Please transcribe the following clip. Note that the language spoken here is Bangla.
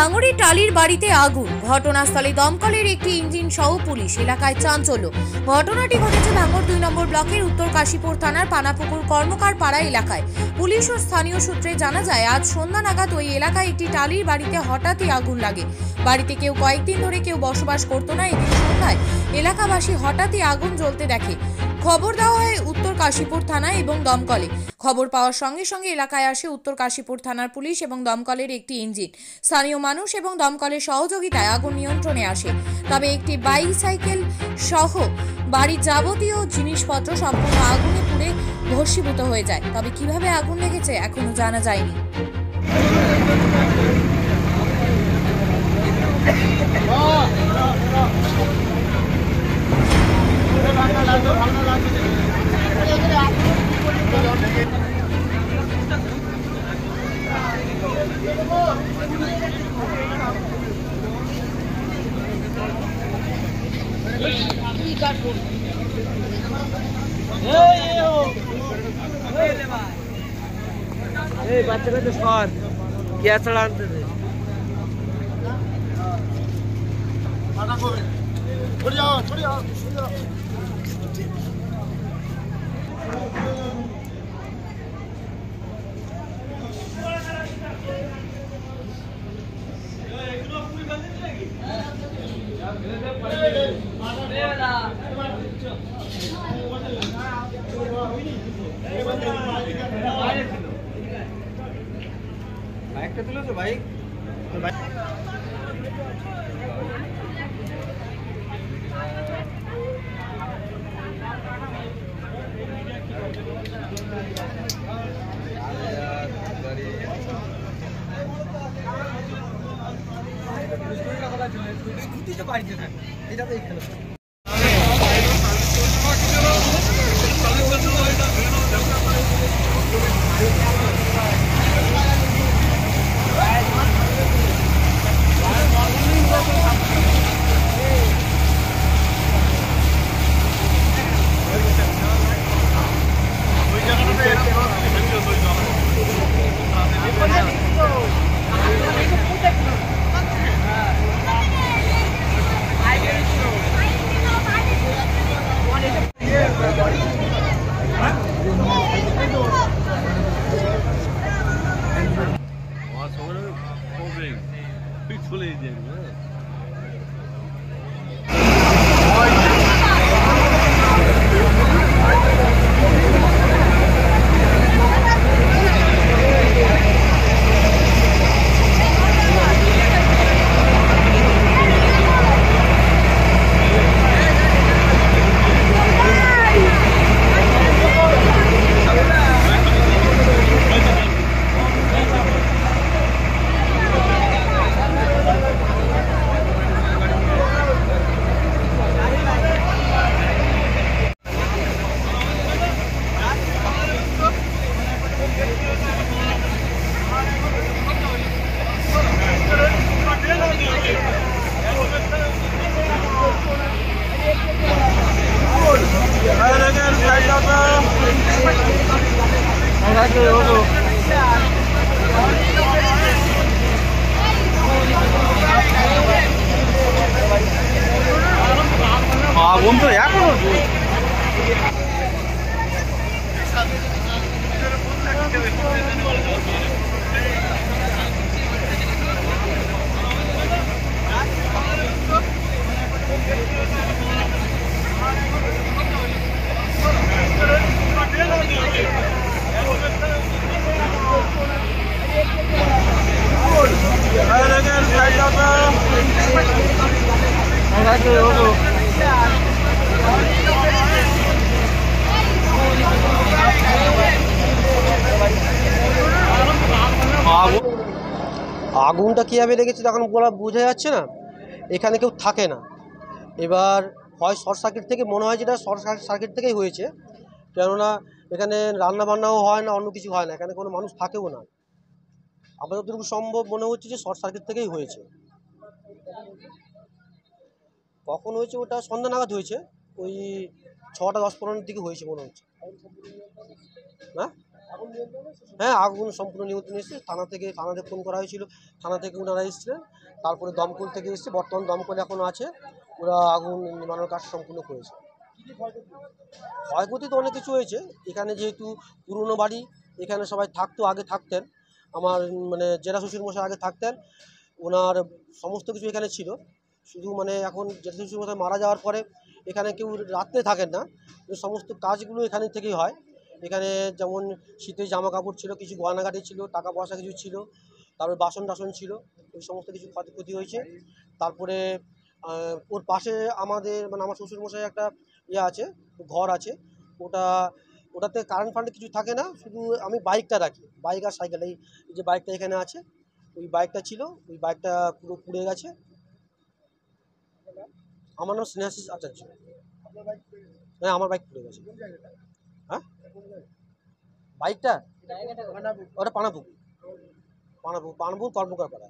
ভাঙড়ে টালির বাড়িতে আগুন, ঘটনাস্থলে দমকলের একটি ইঞ্জিন সহ পুলিশ। এলাকায় চাঞ্চল্য। ঘটনাটি ঘটেছে ভাঙড় 2 নম্বর ব্লকের উত্তর কাশীপুর থানার পানাপুকুর কর্মকার পাড়া এলাকায়। পুলিশ ও স্থানীয় সূত্রে জানা যায়, আজ সন্ধ্যা নাগাদ ওই এলাকায় একটি টালির বাড়িতে হঠাৎই আগুন লাগে। বাড়িতে কেউ কয়েকদিন ধরে কেউ বসবাস করতো না। এদিন সন্ধ্যায় এলাকাবাসী হঠাৎই আগুন জ্বলতে দেখে। খবর দেওয়া হয় উত্তর কাশীপুর থানা এবং দমকলে। খবর পাওয়ার সঙ্গে সঙ্গে এলাকায় আসে উত্তর কাশীপুর থানার পুলিশ এবং দমকলের একটি ইঞ্জিন। স্থানীয় মানুষ এবং দমকলের সহযোগিতায় আগুন নিয়ন্ত্রণে আসে। তবে একটি বাইসাইকেল সহ বাড়ির যাবতীয় জিনিসপত্র সম্পূর্ণ আগুনে পুড়ে ভস্মীভূত হয়ে যায়। তবে কিভাবে আগুন লেগেছে এখনো জানা যায়নি। বাচ্চারা তো সর গ্যাস ছাড়া আনতে দে। বাইকটা তুলে তো বাইক বাড়িতে থাকে এটা তো এখানে চলে যাবে। আগুন তো এখনো আগুনটা কীভাবে লেগেছে তখন বোঝা যাচ্ছে না। এখানে কেউ থাকে না। এবার হয় শর্ট সার্কিট থেকে মনে হয় যেটা শর্ট সার্কিট থেকেই হয়েছে, কেননা এখানে রান্না বান্নাও হয় না, অন্য কিছু হয় না, এখানে কোনো মানুষ থাকেও না। আপাতত যতটুকু সম্ভব মনে হচ্ছে যে শর্ট সার্কিট থেকেই হয়েছে। কখন হয়েছে ওটা সন্ধ্যা নাগাদ হয়েছে, ওই 6টা 10-15 দিকে হয়েছে মনে হচ্ছে। হ্যাঁ হ্যাঁ, আগুন সম্পূর্ণ নিয়ন্ত্রণে এসেছে। থানাতে ফোন করা হয়েছিল, থানা থেকে ওনারা এসেছিলেন। তারপরে দমকল থেকে এসেছে, বর্তমান দমকল এখনও আছে, ওরা আগুন নিবানোর কাজ সম্পূর্ণ করেছে। ক্ষয়ক্ষতি তো অনেক কিছু হয়েছে। এখানে যেহেতু পুরনো বাড়ি, এখানে সবাই থাকতো, আগে থাকতেন। আমার মানে জেলা শ্বশুরমশাই আগে থাকতেন, ওনার সমস্ত কিছু এখানে ছিল। শুধু মানে এখন জেলা শ্বশুরমশাই মারা যাওয়ার পরে এখানে কেউ রাত্রে থাকেন না, সমস্ত কাজগুলো এখানে থেকেই হয়। এখানে যেমন শীতের জামা কাপড় ছিল, কিছু গয়নাগাটি ছিল, টাকা পয়সা কিছু ছিল, তারপরে বাসন টাসন ছিল, ওই সমস্ত কিছু ক্ষয়ক্ষতি হয়েছে। তারপরে ওর পাশে আমাদের মানে আমার শ্বশুরমশাই একটা ইয়ে আছে, ঘর আছে, ওটা ওটাতে কারেন্ট ফারেন্ট কিছু থাকে না, শুধু আমি বাইকটা রাখি, বাইক আর সাইকেল। এই যে বাইকটা এখানে আছে, ওই বাইকটা ছিল, ওই বাইকটা পুরো পুড়ে গেছে। আমার নাম স্নেহাশিস আচার্য। হ্যাঁ, আমার বাইক পুড়ে গেছে। হ্যাঁ, বাইকটা ওটা পানাপুকুর কর্মকার পাড়া।